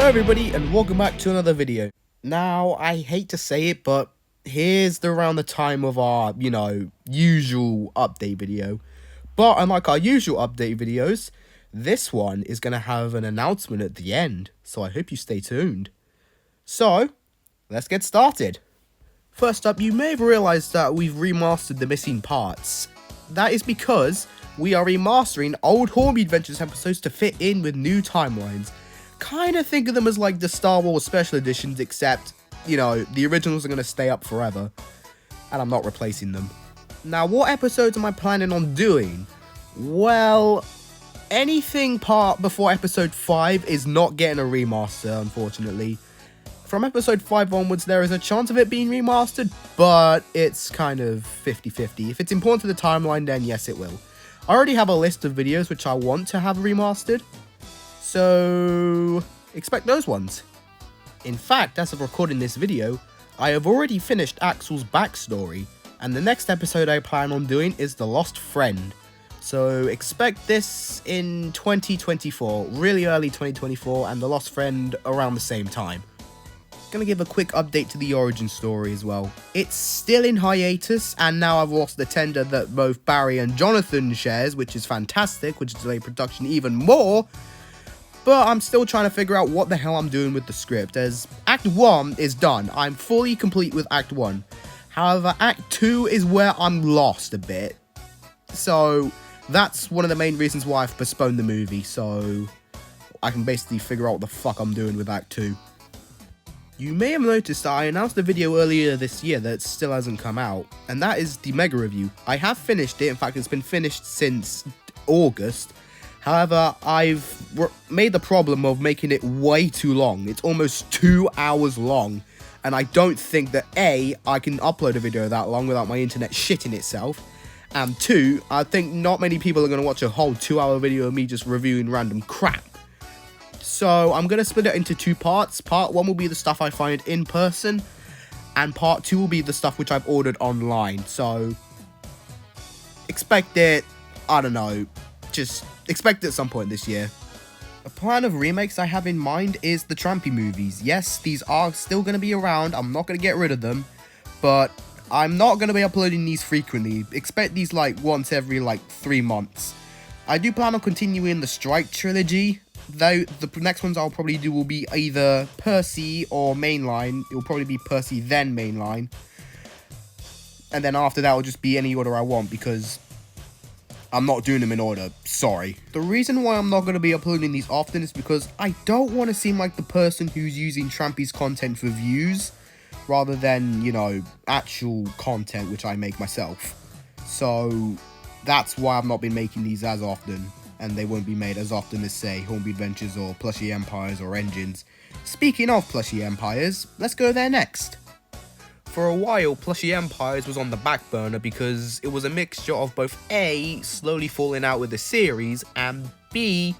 everybody, and welcome back to another video. Now, I hate to say it, but here's around the time of our, usual update video. But unlike our usual update videos, this one is going to have an announcement at the end, so I hope you stay tuned. So, let's get started. First up, you may have realized that we've remastered the missing parts. That is because we are remastering old Hornby Adventures episodes to fit in with new timelines. Kind of think of them as like the Star Wars special editions, except, the originals are going to stay up forever, and I'm not replacing them. Now, what episodes am I planning on doing? Well, anything part before episode 5 is not getting a remaster, unfortunately. From episode 5 onwards, there is a chance of it being remastered, but it's kind of 50-50. If it's important to the timeline, then yes, it will. I already have a list of videos which I want to have remastered, so expect those ones. In fact, as of recording this video, I have already finished Axel's backstory, and the next episode I plan on doing is The Lost Friend. So expect this in 2024, really early 2024, and The Lost Friend around the same time. Gonna give a quick update to the origin story as well. It's still in hiatus, and now I've lost the tender that both Barry and Jonathan shares, which is fantastic, which delayed production even more. But I'm still trying to figure out what the hell I'm doing with the script, as Act 1 is done. I'm fully complete with Act 1. However, Act 2 is where I'm lost a bit. So that's one of the main reasons why I've postponed the movie, so I can basically figure out what the fuck I'm doing with Act 2. You may have noticed that I announced a video earlier this year that still hasn't come out, and that is the Mega Review. I have finished it, in fact it's been finished since August. However, I've made the problem of making it way too long. It's almost 2 hours long, and I don't think that A, I can upload a video that long without my internet shitting itself, and 2, I think not many people are going to watch a whole 2-hour video of me just reviewing random crap. So I'm going to split it into 2 parts. Part 1 will be the stuff I find in person, and part 2 will be the stuff which I've ordered online. So expect it, I don't know, just expect it at some point this year. A plan of remakes I have in mind is the Trampy movies. Yes, these are still going to be around, I'm not going to get rid of them, but I'm not going to be uploading these frequently. Expect these like once every 3 months. I do plan on continuing the Strike trilogy, though the next ones I'll probably do will be either Percy or Mainline. It will probably be Percy then Mainline. And then after that will just be any order I want, because I'm not doing them in order, sorry. The reason why I'm not going to be uploading these often is because I don't want to seem like the person who's using Trampy's content for views, rather than, actual content which I make myself. So that's why I've not been making these as often, and they won't be made as often as, say, Hornby Adventures or Plushie Empires or Engines. Speaking of Plushie Empires, let's go there next. For a while, Plushie Empires was on the back burner because it was a mixture of both A, slowly falling out with the series, and B,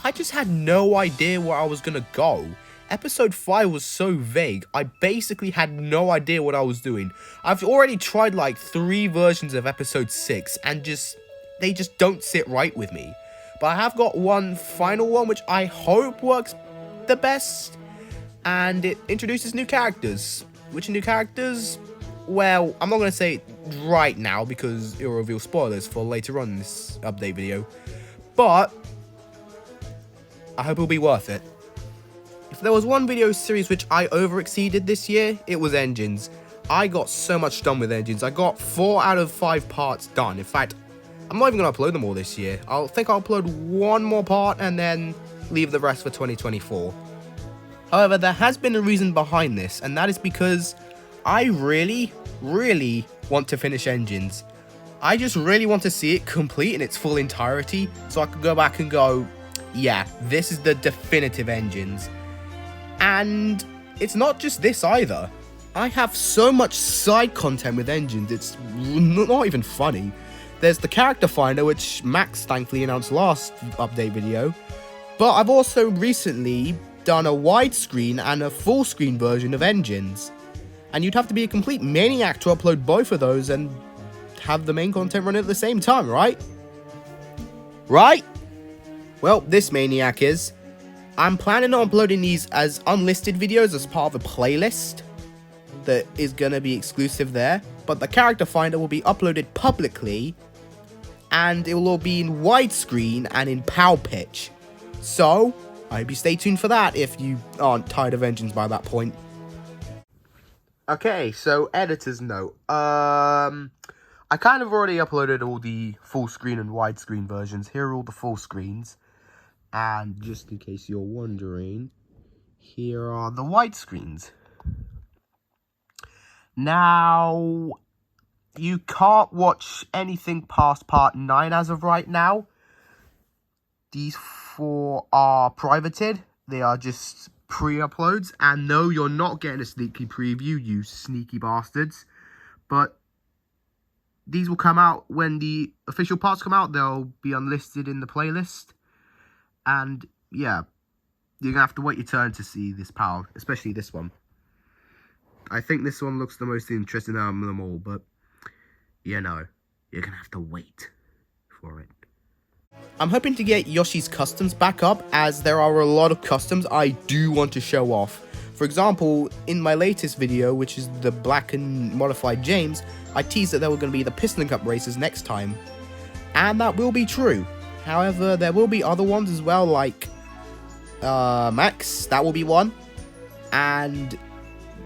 I just had no idea where I was gonna go. Episode 5 was so vague, I basically had no idea what I was doing. I've already tried 3 versions of episode 6, and they just don't sit right with me. But I have got one final one which I hope works the best, and it introduces new characters. Which new characters? Well, I'm not going to say it right now because it will reveal spoilers for later on in this update video, but I hope it'll be worth it. If there was one video series which I overexceeded this year, it was Engines. I got so much done with Engines. I got 4 out of 5 parts done. In fact, I'm not even going to upload them all this year. I'll upload one more part and then leave the rest for 2024. However, there has been a reason behind this, and that is because I really want to finish Engines. I just really want to see it complete in its full entirety, so I can go back and go, yeah, this is the definitive Engines. And it's not just this either. I have so much side content with Engines, it's not even funny. There's the character finder, which Max thankfully announced last update video, but I've also recently done a widescreen and a full screen version of Engines, and you'd have to be a complete maniac to upload both of those and have the main content run at the same time, right? Well, this maniac is. I'm planning on uploading these as unlisted videos as part of a playlist that is going to be exclusive there, but the character finder will be uploaded publicly, and it will all be in widescreen and in POW pitch. So, I hope you stay tuned for that if you aren't tired of engines by that point. Okay, so editor's note. I kind of already uploaded all the full screen and widescreen versions. Here are all the full screens. And just in case you're wondering, here are the widescreens. Now, you can't watch anything past part 9 as of right now. These 4 are privated. They are just pre-uploads. And no, you're not getting a sneaky preview, you sneaky bastards. But these will come out when the official parts come out. They'll be unlisted in the playlist. And yeah, you're going to have to wait your turn to see this POW, especially this one. I think this one looks the most interesting out of them all, but you know, you're going to have to wait for it. I'm hoping to get Yoshi's customs back up, as there are a lot of customs I do want to show off. For example, in my latest video, which is the Black and Modified James, I teased that there were going to be the Piston Cup races next time. And that will be true. However, there will be other ones as well, like Max, that will be one. And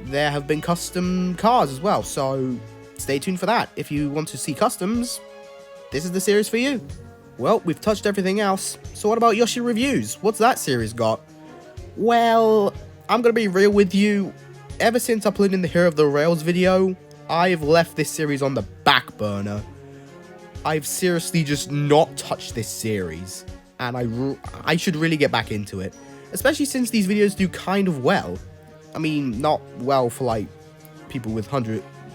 there have been custom cars as well, so stay tuned for that. If you want to see customs, this is the series for you. Well, we've touched everything else, so what about Yoshi Reviews? What's that series got? Well, I'm gonna be real with you. Ever since uploading the Hero of the Rails video, I've left this series on the back burner. I've seriously just not touched this series, and I should really get back into it, especially since these videos do kind of well. I mean, not well for like people with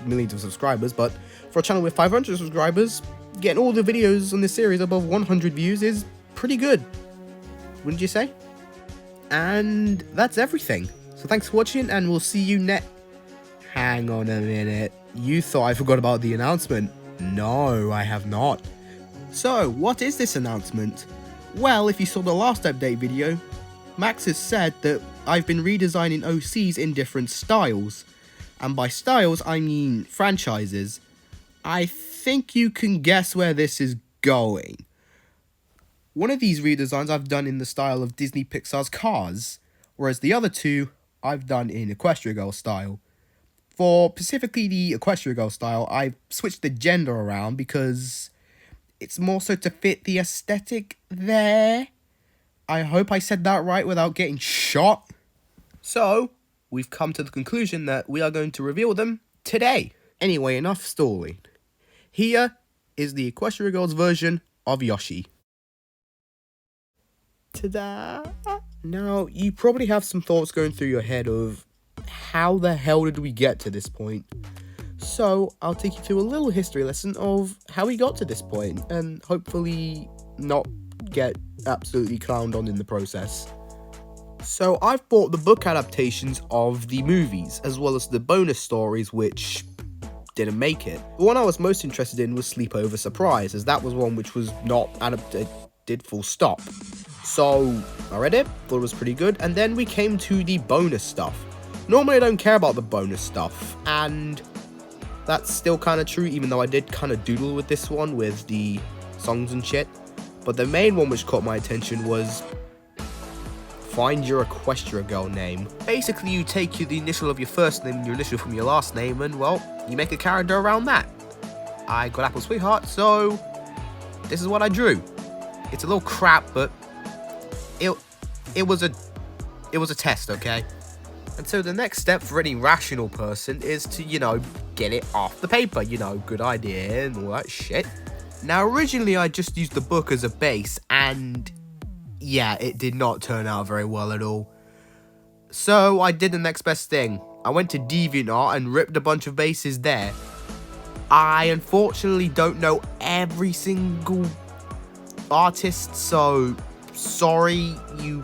millions of subscribers, but for a channel with 500 subscribers, getting all the videos on this series above 100 views is pretty good, wouldn't you say? And that's everything. So thanks for watching, and we'll see you Hang on a minute. You thought I forgot about the announcement. No, I have not. So, what is this announcement? Well, if you saw the last update video, Max has said that I've been redesigning OCs in different styles. And by styles, I mean franchises. I think you can guess where this is going. One of these redesigns I've done in the style of Disney Pixar's Cars, whereas the other 2 I've done in Equestria Girl style. For specifically the Equestria Girl style, I've switched the gender around because it's more so to fit the aesthetic there. I hope I said that right without getting shot. So, we've come to the conclusion that we are going to reveal them today. Anyway, enough stalling. Here is the Equestria Girls version of Yoshi. Ta-da! Now, you probably have some thoughts going through your head of how the hell did we get to this point? So, I'll take you through a little history lesson of how we got to this point, and hopefully not get absolutely clowned on in the process. So, I've bought the book adaptations of the movies, as well as the bonus stories which didn't make it. The one I was most interested in was Sleepover Surprise, as that was one which was not adapted full stop. So, I read it, thought it was pretty good, and then we came to the bonus stuff. Normally I don't care about the bonus stuff, and that's still kind of true, even though I did kind of doodle with this one with the songs and shit. But the main one which caught my attention was Find Your Equestria Girl Name. Basically, you take the initial of your first name and your initial from your last name, and well, you make a character around that. I got Apple Sweetheart, so this is what I drew. It's a little crap, but it was a test, okay? And so the next step for any rational person is to, get it off the paper, good idea and all that shit. Now, originally I just used the book as a base, and yeah, it did not turn out very well at all. So I did the next best thing. I went to DeviantArt and ripped a bunch of bases there. I unfortunately don't know every single artist, so sorry, you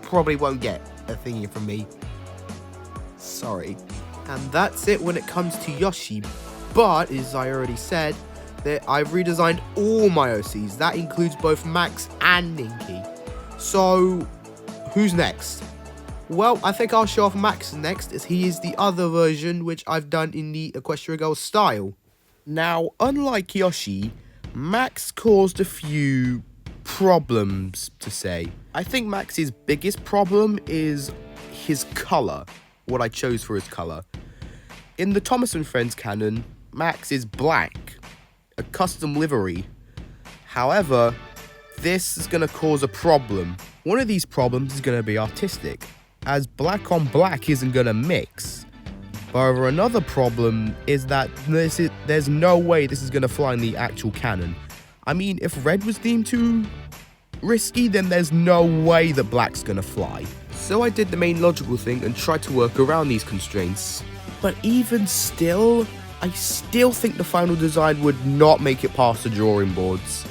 probably won't get a thingy from me. Sorry. And that's it when it comes to Yoshi. But, as I already said, that I've redesigned all my OCs. That includes both Max and Ninky. So, who's next? Well, I think I'll show off Max next, as he is the other version which I've done in the Equestria Girls style. Now, unlike Yoshi, Max caused a few problems, to say. I think Max's biggest problem is his colour, what I chose for his colour. In the Thomas & Friends canon, Max is black, a custom livery. However, this is going to cause a problem. One of these problems is going to be artistic, as black on black isn't going to mix. However, another problem is that there's no way this is going to fly in the actual canon. I mean, if red was deemed too risky, then there's no way that black's going to fly. So I did the main logical thing and tried to work around these constraints. But even still, I still think the final design would not make it past the drawing boards.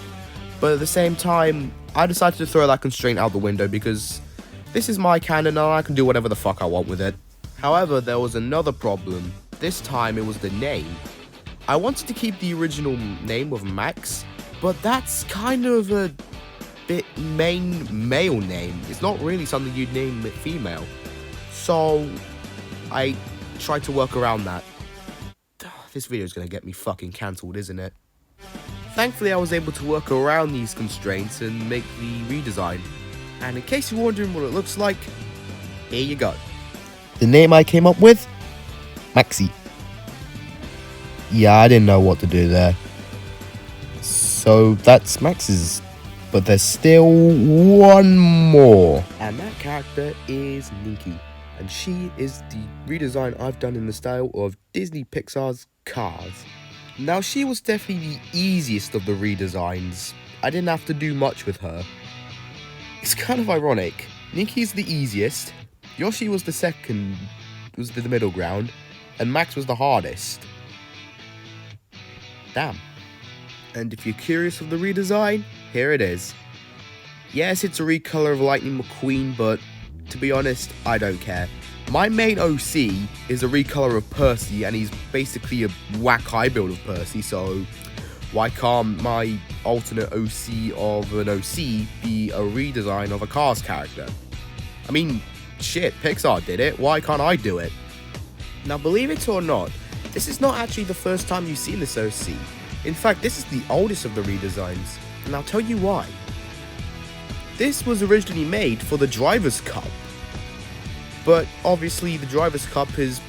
But at the same time, I decided to throw that constraint out the window because this is my canon and I can do whatever the fuck I want with it. However, there was another problem. This time it was the name. I wanted to keep the original name of Max, but that's kind of a bit male name. It's not really something you'd name a female. So I tried to work around that. This video is going to get me fucking cancelled, isn't it? Thankfully, I was able to work around these constraints and make the redesign. And in case you're wondering what it looks like, here you go. The name I came up with? Maxi. Yeah, I didn't know what to do there. So that's Max's. But there's still one more. And that character is Ninky. And she is the redesign I've done in the style of Disney Pixar's Cars. Now, she was definitely the easiest of the redesigns. I didn't have to do much with her. It's kind of ironic. Ninky's the easiest, Yoshi was the second, was the middle ground, and Max was the hardest. Damn. And if you're curious of the redesign, here it is. Yes, it's a recolor of Lightning McQueen, but to be honest, I don't care. My main OC is a recolor of Percy, and he's basically a whack high build of Percy, so why can't my alternate OC of an OC be a redesign of a Cars character? I mean, shit, Pixar did it, why can't I do it? Now, believe it or not, this is not actually the first time you've seen this OC. In fact, this is the oldest of the redesigns, and I'll tell you why. This was originally made for the Drivers' Cup, but obviously the Drivers' Cup has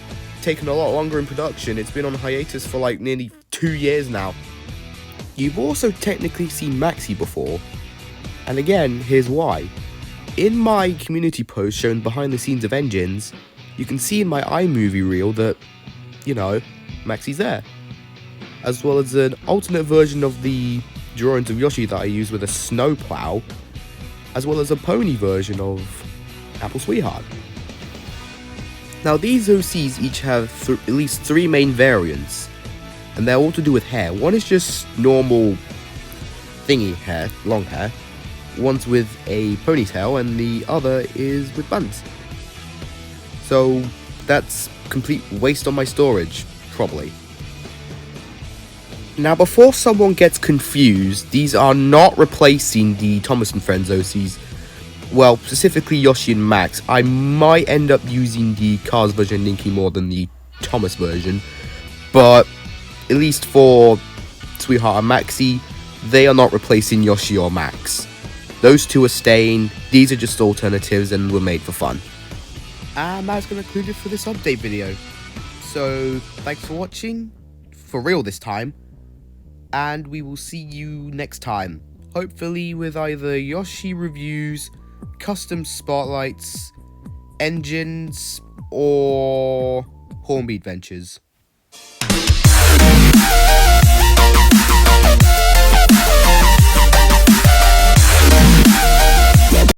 taken a lot longer in production. It's been on hiatus for like nearly 2 years now. You've also technically seen Maxi before, and again, here's why. In my community post showing behind the scenes of engines, you can see in my iMovie reel that, you know, Maxi's there. As well as an alternate version of the drawings of Yoshi that I use with a snowplow, as well as a pony version of Apple Sweetheart. Now, these OCs each have at least 3 main variants, and they're all to do with hair. One is just normal thingy hair, long hair. One's with a ponytail, and the other is with buns. So that's complete waste on my storage, probably. Now, before someone gets confused, these are not replacing the Thomas & Friends OCs. Well, specifically Yoshi and Max. I might end up using the Cars version Ninky more than the Thomas version, but at least for Sweetheart and Maxi, they are not replacing Yoshi or Max. Those two are staying, these are just alternatives and were made for fun. And that's going to conclude it for this update video. So, thanks for watching, for real this time, and we will see you next time. Hopefully with either Yoshi reviews, custom spotlights, engines, or Hornby adventures.